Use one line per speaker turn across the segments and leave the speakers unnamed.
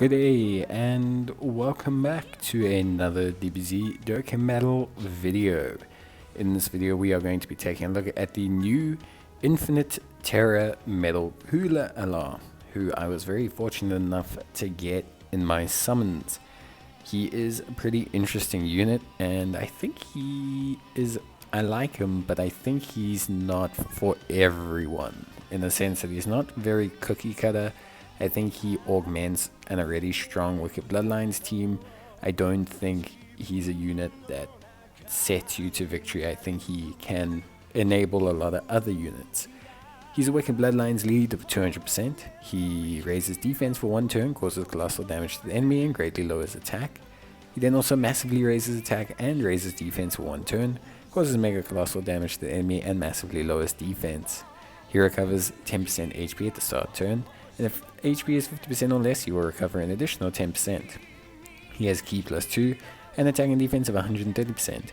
Good day and welcome back to another DBZ Dokkan Metal video. In this video we are going to be taking a look at the new Infinite Terror Metal Cooler LR, who I was very fortunate enough to get in my summons. He is a pretty interesting unit and I think I like him, but I think he's not for everyone, in the sense that he's not very cookie cutter. I think he augments an already strong Wicked Bloodlines team. I don't think he's a unit that sets you to victory. I think he can enable a lot of other units. He's a Wicked Bloodlines lead of 200%. He raises defense for 1 turn, causes colossal damage to the enemy, and greatly lowers attack. He then also massively raises attack and raises defense for 1 turn, causes mega colossal damage to the enemy, and massively lowers defense. He recovers 10% HP at the start of turn, and if HP is 50% or less, you will recover an additional 10%. He has Ki +2 and attack and defense of 130%,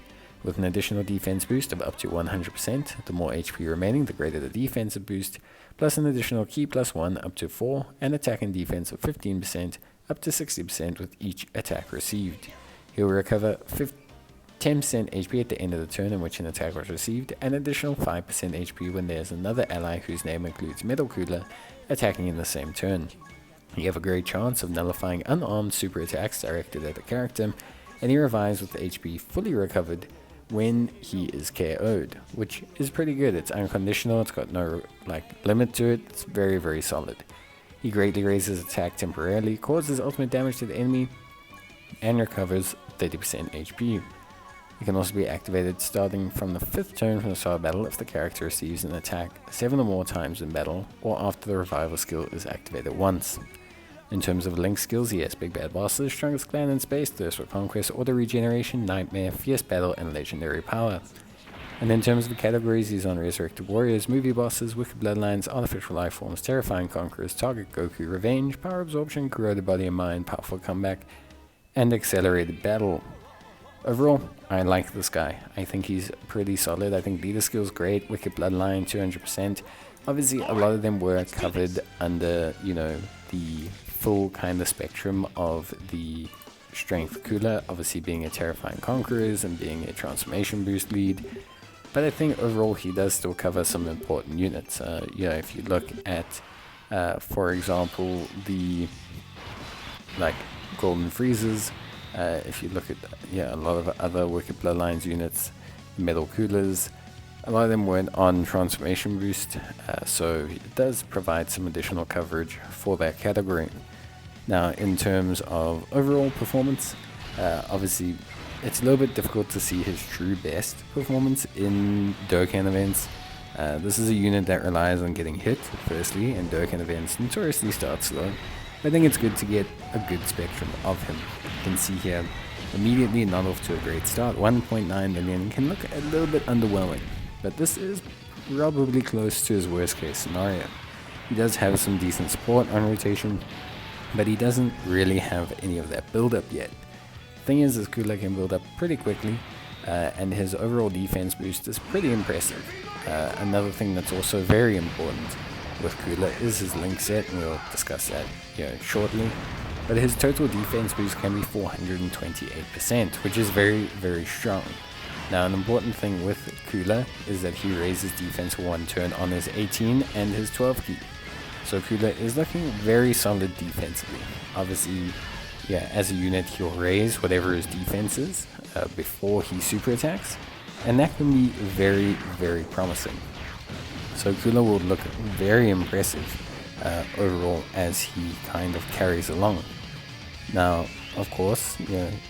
with an additional defense boost of up to 100%. The more HP remaining, the greater the defensive boost, plus an additional Ki +1 up to 4, and attack and defense of 15% up to 60% with each attack received. He will recover 10% HP at the end of the turn in which an attack was received, and additional 5% HP when there is another ally whose name includes Metal Cooler attacking in the same turn. You have a great chance of nullifying unarmed super attacks directed at the character, and he revives with HP fully recovered when he is KO'd, which is pretty good. It's unconditional, it's got no limit to it, it's very solid. He greatly raises attack temporarily, causes ultimate damage to the enemy, and recovers 30% HP. It can also be activated starting from the 5th turn from the start of battle if the character receives an attack 7 or more times in battle, or after the revival skill is activated once. In terms of Link skills, he has Big Bad Bosses, Strongest Clan in Space, Thirst for Conquest, Auto Regeneration, Nightmare, Fierce Battle, and Legendary Power. And in terms of the categories, he's on Resurrected Warriors, Movie Bosses, Wicked Bloodlines, Artificial Life Forms, Terrifying Conquerors, Target Goku, Revenge, Power Absorption, Corroded Body and Mind, Powerful Comeback, and Accelerated Battle. Overall, I like this guy. I think he's pretty solid. I think leader skill's great, Wicked Bloodline 200%. Obviously, a lot of them were covered under, the full kind of spectrum of the strength cooler, obviously being a Terrifying Conquerors and being a transformation boost lead. But I think overall he does still cover some important units. If you look at, for example, the Golden Freezers, if you look at a lot of other Wicked Bloodlines units, Metal Coolers, a lot of them weren't on transformation boost, so it does provide some additional coverage for that category. Now, in terms of overall performance, obviously it's a little bit difficult to see his true best performance in Dokkan events. This is a unit that relies on getting hit firstly, and Dokkan events notoriously start slow. I think it's good to get a good spectrum of him. You can see here, immediately not off to a great start. 1.9 million can look a little bit underwhelming, but this is probably close to his worst case scenario. He does have some decent support on rotation, but he doesn't really have any of that build up yet. Thing is, this cooler can build up pretty quickly, and his overall defense boost is pretty impressive. Another thing that's also very important with cooler is his link set, and we'll discuss that shortly. But his total defense boost can be 428%, which is very strong. Now, an important thing with cooler is that he raises defense for 1 turn on his 18 and his 12 key. So cooler is looking very solid defensively. Obviously, as a unit he'll raise whatever his defense is before he super attacks, and that can be very promising. So cooler will look very impressive overall as he kind of carries along. Now, of course,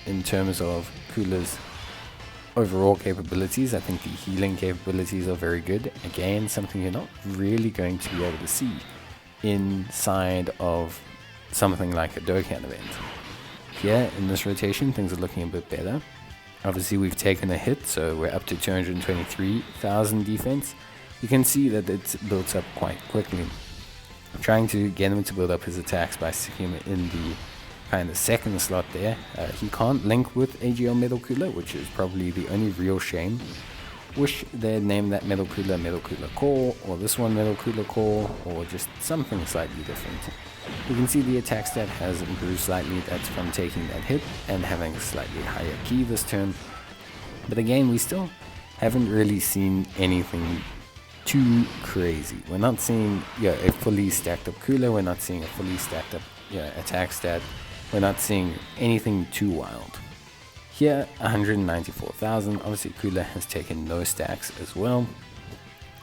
in terms of cooler's overall capabilities, I think the healing capabilities are very good. Again, something you're not really going to be able to see inside of something like a Dokkan event. Here, in this rotation, things are looking a bit better. Obviously, we've taken a hit, so we're up to 223,000 defense. You can see that it's built up quite quickly. I'm trying to get him to build up his attacks by sticking him in the kind of second slot there. He can't link with AGL Metal Cooler, which is probably the only real shame. Wish they'd named that Metal Cooler Core, or this one Metal Cooler Core, or just something slightly different. You can see the attack stat has improved slightly. That's from taking that hit and having a slightly higher key this turn. But again, we still haven't really seen anything too crazy. We're not seeing a fully stacked up cooler. We're not seeing a fully stacked up attack stat. We're not seeing anything too wild. Here, 194,000. Obviously, cooler has taken no stacks as well.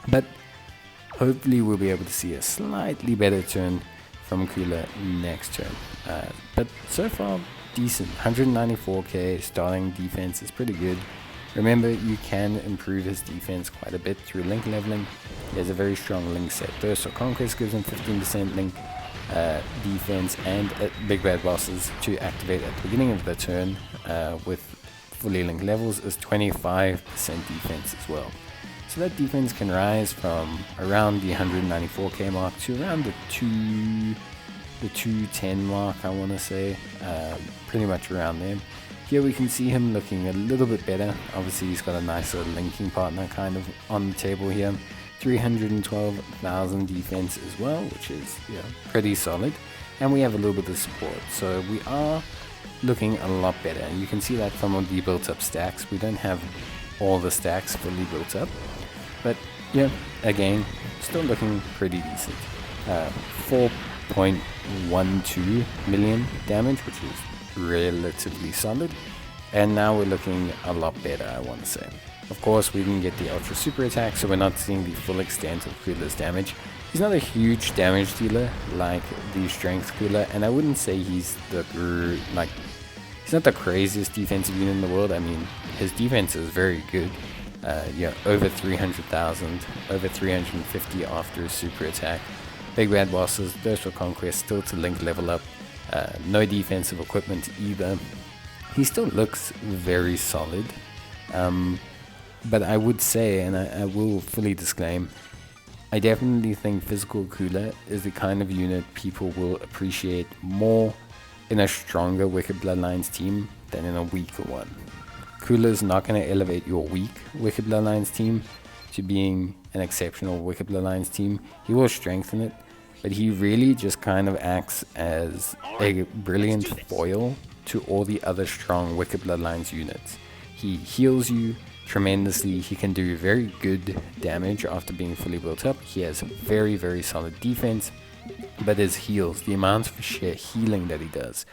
But hopefully we'll be able to see a slightly better turn from cooler next turn. But so far, decent. 194k starting defense is pretty good. Remember, you can improve his defense quite a bit through link leveling. He has a very strong link set though, so Conquest gives him 15% link defense and big bad bosses to activate at the beginning of the turn with fully linked levels is 25% defense as well. So that defense can rise from around the 194k mark to around the 210 mark, I want to say, pretty much around there. Here we can see him looking a little bit better. Obviously he's got a nicer linking partner kind of on the table here. 312,000 defense as well, which is pretty solid. And we have a little bit of support, so we are looking a lot better. And you can see that from the built up stacks. We don't have all the stacks fully built up, but again, still looking pretty decent. 4.12 million damage, which is relatively solid, and now we're looking a lot better, I want to say. Of course, we didn't get the ultra super attack, so we're not seeing the full extent of Cooler's damage. He's not a huge damage dealer like the strength Cooler, and I wouldn't say he's he's not the craziest defensive unit in the world. I mean, his defense is very good. Over 300,000, over 350 after his super attack. Big bad bosses, those for Conquest, still to link level up. No defensive equipment either. He still looks very solid. But I would say, and I will fully disclaim, I definitely think Physical Cooler is the kind of unit people will appreciate more in a stronger Wicked Bloodlines team than in a weaker one. Cooler's not going to elevate your weak Wicked Bloodlines team to being an exceptional Wicked Bloodlines team. He will strengthen it, but he really just kind of acts as a brilliant foil to all the other strong Wicked Bloodlines units. He heals you tremendously. He can do very good damage after being fully built up. He has very, very solid defense, but his heals, the amount of sheer healing that he does,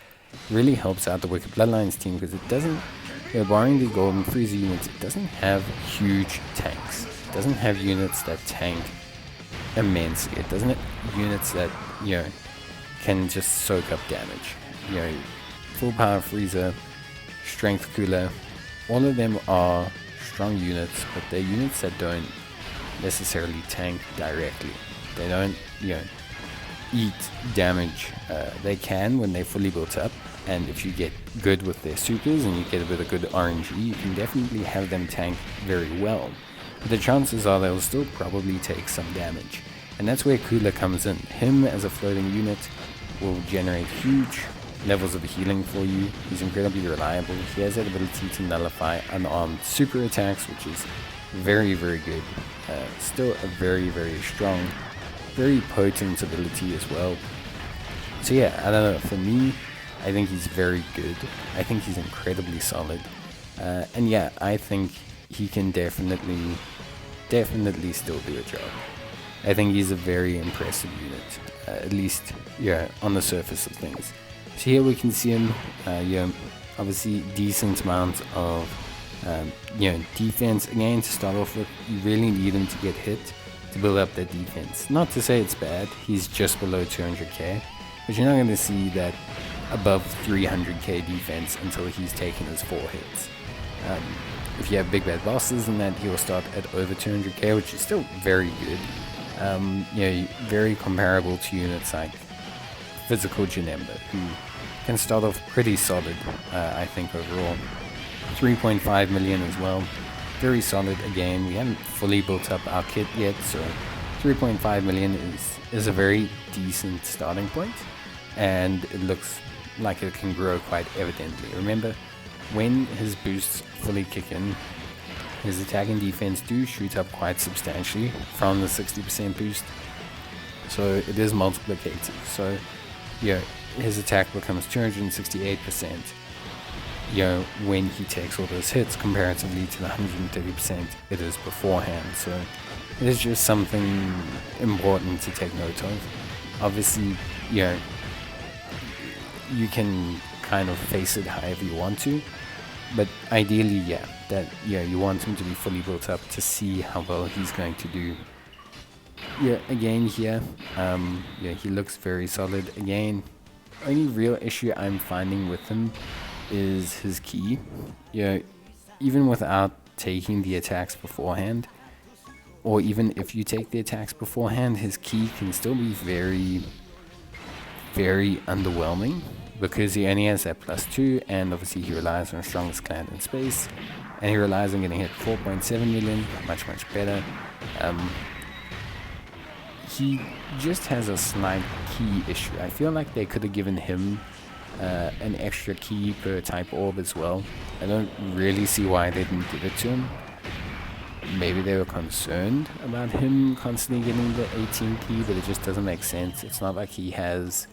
really helps out the Wicked Bloodlines team, because it doesn't, barring the Golden Freezer units, it doesn't have huge tanks. It doesn't have units that tank immensely. It doesn't have units that, can just soak up damage. Full Power Freezer, Strength Cooler, all of them are strong units, but they're units that don't necessarily tank directly. They don't, eat damage. They can when they're fully built up, and if you get good with their supers and you get a bit of good RNG, you can definitely have them tank very well. But the chances are they'll still probably take some damage, and that's where Cooler comes in. Him as a floating unit will generate huge levels of healing for you. He's incredibly reliable. He has that ability to nullify unarmed super attacks, which is very, very good. Still a very, very strong, very potent ability as well. So I don't know, for me, I think he's very good. I think he's incredibly solid. And I think he can definitely still do a job. I think he's a very impressive unit, at least on the surface of things. So here we can see him, obviously decent amount of defense. Again, to start off with, you really need him to get hit to build up that defense. Not to say it's bad, he's just below 200k, but you're not going to see that above 300k defense until he's taken his 4 hits. If you have big bad bosses, and that he'll start at over 200k, which is still very good. Very comparable to units like Physical Janemba, who can start off pretty solid, I think overall. 3.5 million as well. Very solid again. We haven't fully built up our kit yet, so 3.5 million is a very decent starting point, and it looks like it can grow quite evidently. Remember, when his boosts fully kick in, his attack and defense do shoot up quite substantially from the 60% boost. So it is multiplicative. So, yeah, his attack becomes 268%, when he takes all those hits comparatively to the 130% it is beforehand. So it is just something important to take note of. Obviously, you can kind of face it however you want to, but ideally, you want him to be fully built up to see how well he's going to do. Again here, he looks very solid. Again, only real issue I'm finding with him is his key. Even without taking the attacks beforehand, or even if you take the attacks beforehand, his key can still be very, very underwhelming, because he only has that +2, and obviously he relies on strongest clan in space, and he relies on getting hit 4.7 million, much better. He just has a slight key issue. I feel like they could have given him an extra key per type orb as well. I don't really see why they didn't give it to him. Maybe they were concerned about him constantly getting the 18 key, but it just doesn't make sense. It's not like he has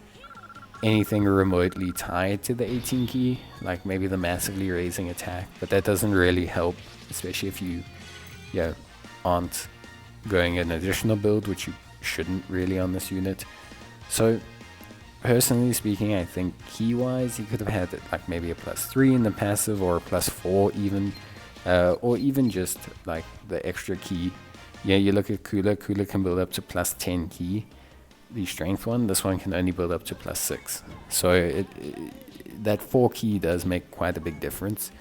anything remotely tied to the 18 key, like maybe the massively raising attack, but that doesn't really help, especially if you aren't going an additional build, which you shouldn't really on this unit. So personally speaking, I think key wise he could have had like maybe a +3 in the passive, or a +4 even, or even just like the extra key. You look at Cooler can build up to +10 key, the strength one. This one can only build up to +6, so that 4 key does make quite a big difference,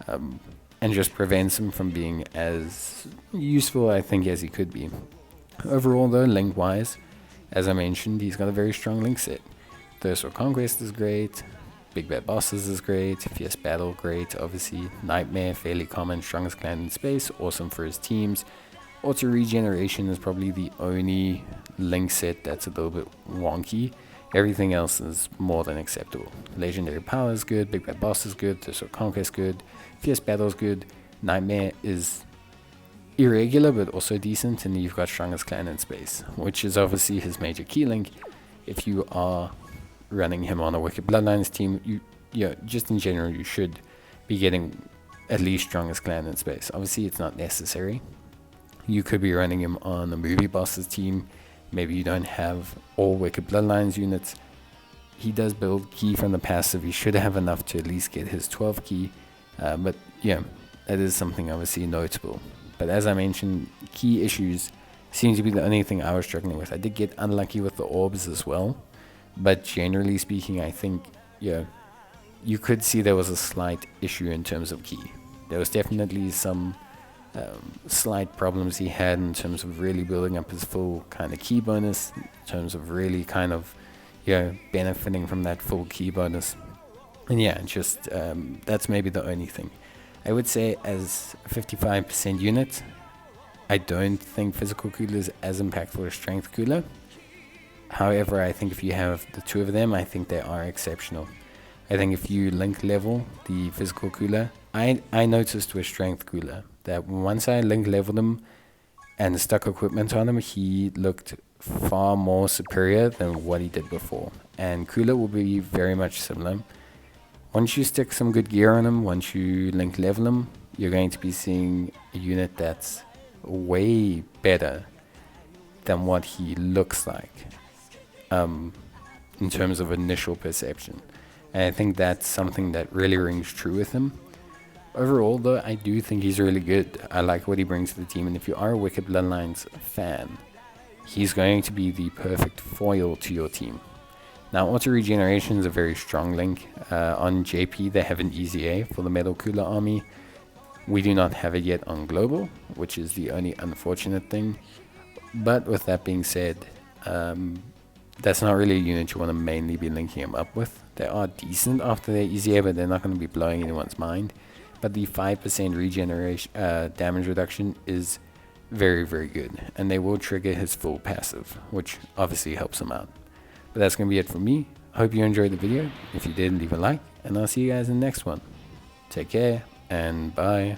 and just prevents him from being as useful, I think, as he could be. Overall though, link wise, as I mentioned, he's got a very strong link set. Thirst for Conquest is great, Big Bad Bosses is great, Fierce Battle great, obviously Nightmare fairly common, strongest clan in space, awesome for his teams. Auto Regeneration is probably the only link set that's a little bit wonky. Everything else is more than acceptable. Legendary Power is good, Big Bad Boss is good, Thirst for Conquest good, Fierce Battle is good, Nightmare is irregular but also decent, and you've got strongest clan in space, which is obviously his major key link. If you are running him on a Wicked Bloodlines team, just in general, you should be getting at least strongest clan in space. Obviously it's not necessary. You could be running him on a movie bosses team. Maybe you don't have all Wicked Bloodlines units. He does build key from the passive. He should have enough to at least get his 12 key, but that is something obviously notable. But as I mentioned, key issues seem to be the only thing I was struggling with. I did get unlucky with the orbs as well, but generally speaking, I think you could see there was a slight issue in terms of key. There was definitely some slight problems he had in terms of really building up his full kind of key bonus, in terms of really kind of benefiting from that full key bonus. And just that's maybe the only thing. I would say as a 55% unit, I don't think Physical Cooler is as impactful as Strength Cooler. However, I think if you have the two of them, I think they are exceptional. I think if you link level the Physical Cooler, I noticed with Strength Cooler that once I link leveled him and stuck equipment on him, he looked far more superior than what he did before. And Cooler will be very much similar. Once you stick some good gear on him, once you link level him, you're going to be seeing a unit that's way better than what he looks like in terms of initial perception. And I think that's something that really rings true with him. Overall though, I do think he's really good. I like what he brings to the team, and if you are a Wicked Bloodlines fan, he's going to be the perfect foil to your team. Now, Auto Regeneration is a very strong link. On JP, they have an EZA for the Metal Cooler army. We do not have it yet on Global, which is the only unfortunate thing. But with that being said, that's not really a unit you want to mainly be linking him up with. They are decent after their EZA, but they're not going to be blowing anyone's mind. But the 5% regeneration damage reduction is very, very good. And they will trigger his full passive, which obviously helps him out. But that's going to be it for me. I hope you enjoyed the video. If you did, leave a like, and I'll see you guys in the next one. Take care, and bye.